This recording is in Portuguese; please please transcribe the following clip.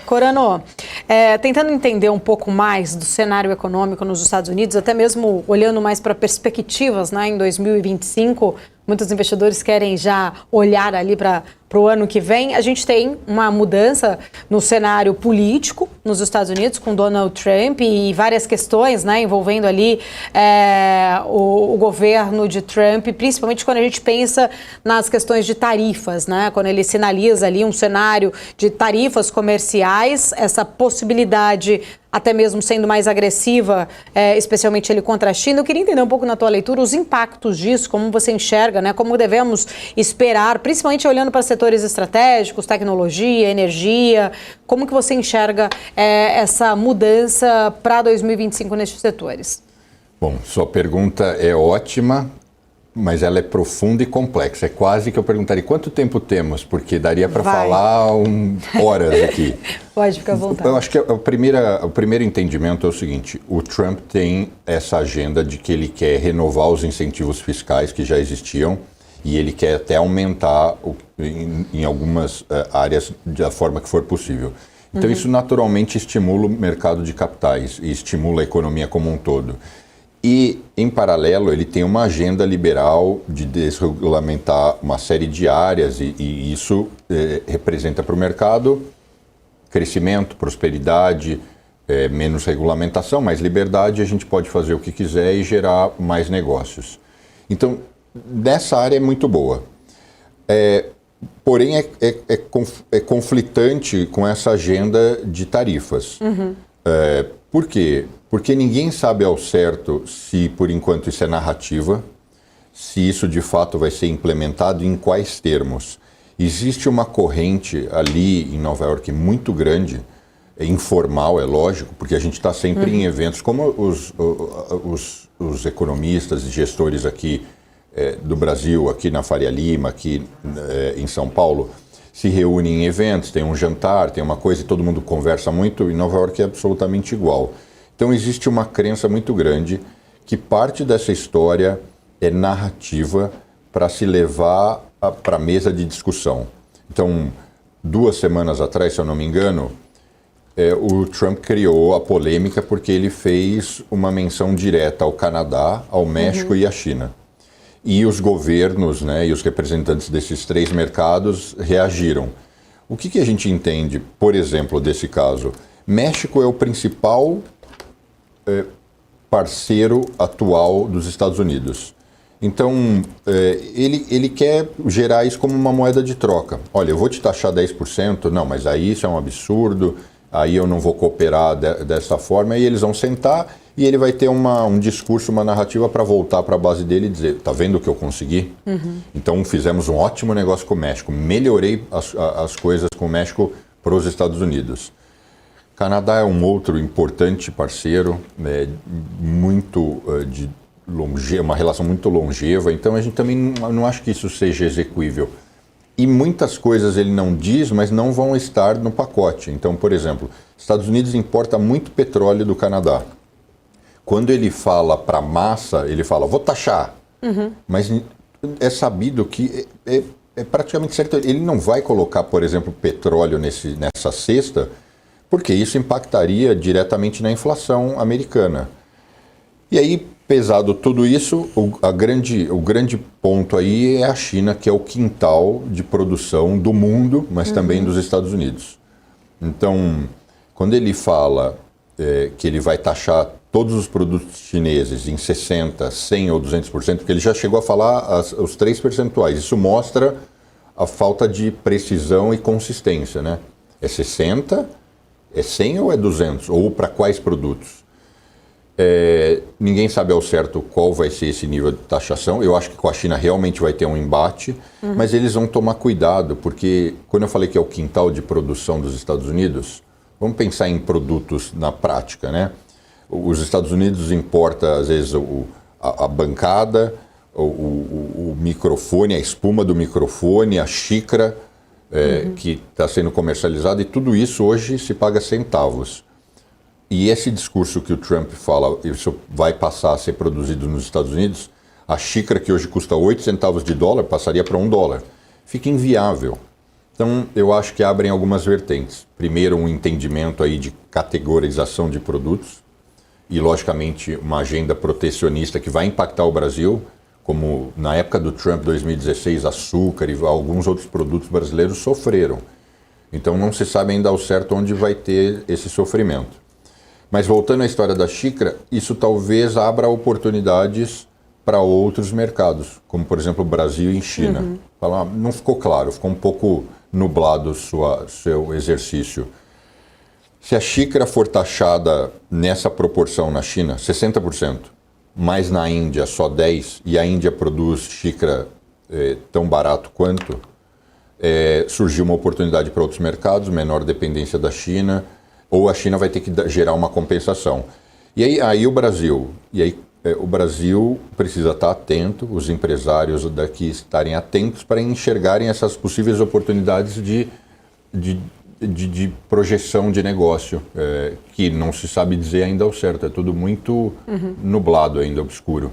Corano, tentando entender um pouco mais do cenário econômico nos Estados Unidos, até mesmo olhando mais para perspectivas, né, em 2025, muitos investidores querem já olhar ali para o ano que vem. A gente tem uma mudança no cenário político nos Estados Unidos com Donald Trump e várias questões, né, envolvendo ali o governo de Trump, principalmente quando a gente pensa nas questões de tarifas, né, quando ele sinaliza ali um cenário de tarifas comerciais, essa possibilidade até mesmo sendo mais agressiva, especialmente ele contra a China. Eu queria entender um pouco na tua leitura os impactos disso, como você enxerga, né, como devemos esperar, principalmente olhando para setores estratégicos, tecnologia, energia, como que você enxerga essa mudança para 2025 nesses setores? Bom, sua pergunta é ótima, mas ela é profunda e complexa. É quase que eu perguntaria quanto tempo temos, porque daria para falar horas aqui. Pode ficar à vontade. Eu acho que o primeiro entendimento é o seguinte: o Trump tem essa agenda de que ele quer renovar os incentivos fiscais que já existiam e ele quer até aumentar em algumas áreas da forma que for possível. Então isso naturalmente estimula o mercado de capitais e estimula a economia como um todo. E, em paralelo, ele tem uma agenda liberal de desregulamentar uma série de áreas e isso representa para o mercado crescimento, prosperidade, menos regulamentação, mais liberdade, a gente pode fazer o que quiser e gerar mais negócios. Então, nessa área é muito boa. Porém, é conflitante com essa agenda de tarifas. Por quê? Porque ninguém sabe ao certo se, por enquanto, isso é narrativa, se isso de fato vai ser implementado e em quais termos. Existe uma corrente ali em Nova York muito grande, informal, é lógico, porque a gente está sempre em eventos, como os economistas e gestores aqui do Brasil, aqui na Faria Lima, aqui em São Paulo, se reúnem em eventos, tem um jantar, tem uma coisa e todo mundo conversa muito, em Nova York é absolutamente igual. Então existe uma crença muito grande que parte dessa história é narrativa para se levar para a mesa de discussão. Então, 2 semanas atrás, se eu não me engano, o Trump criou a polêmica porque ele fez uma menção direta ao Canadá, ao México e à China. E os governos, né, e os representantes desses 3 mercados reagiram. O que a gente entende, por exemplo, desse caso? México é o principal parceiro atual dos Estados Unidos. Então, ele quer gerar isso como uma moeda de troca. Olha, eu vou te taxar 10%, não, mas aí isso é um absurdo, aí eu não vou cooperar dessa forma, e eles vão sentar e ele vai ter um discurso, uma narrativa para voltar para a base dele e dizer, tá vendo o que eu consegui? Então fizemos um ótimo negócio com o México, melhorei as coisas com o México para os Estados Unidos. Canadá é um outro importante parceiro, uma relação muito longeva, então a gente também não acha que isso seja execuível. E muitas coisas ele não diz, mas não vão estar no pacote. Então, por exemplo, Estados Unidos importa muito petróleo do Canadá. Quando ele fala para massa, ele fala, vou taxar. Mas é sabido que é praticamente certo. Ele não vai colocar, por exemplo, petróleo nessa cesta, porque isso impactaria diretamente na inflação americana. E aí, pesado tudo isso, o grande ponto aí é a China, que é o quintal de produção do mundo, mas também dos Estados Unidos. Então, quando ele fala que ele vai taxar todos os produtos chineses em 60%, 100% ou 200%, porque ele já chegou a falar os 3 percentuais. Isso mostra a falta de precisão e consistência, né? É 60%, é 100% ou é 200%? Ou para quais produtos? Ninguém sabe ao certo qual vai ser esse nível de taxação. Eu acho que com a China realmente vai ter um embate, mas eles vão tomar cuidado, porque quando eu falei que é o quintal de produção dos Estados Unidos, vamos pensar em produtos na prática, né? Os Estados Unidos importam, às vezes, a bancada, o microfone, a espuma do microfone, a xícara que está sendo comercializada, e tudo isso hoje se paga centavos. E esse discurso que o Trump fala, isso vai passar a ser produzido nos Estados Unidos, a xícara que hoje custa 8 centavos de dólar passaria para $1. Fica inviável. Então, eu acho que abrem algumas vertentes. Primeiro, um entendimento aí de categorização de produtos e, logicamente, uma agenda protecionista que vai impactar o Brasil, como na época do Trump, 2016, açúcar e alguns outros produtos brasileiros sofreram. Então, não se sabe ainda ao certo onde vai ter esse sofrimento. Mas, voltando à história da xícara, isso talvez abra oportunidades para outros mercados, como, por exemplo, o Brasil e China. Não ficou claro, ficou um pouco nublado seu exercício. Se a xícara for taxada nessa proporção na China, 60%, mas na Índia só 10%, e a Índia produz xícara tão barato quanto, surgiu uma oportunidade para outros mercados, menor dependência da China, ou a China vai ter que gerar uma compensação. E aí o Brasil precisa estar atento, os empresários daqui estarem atentos para enxergarem essas possíveis oportunidades de projeção de negócio, que não se sabe dizer ainda ao certo, é tudo muito nublado ainda, obscuro.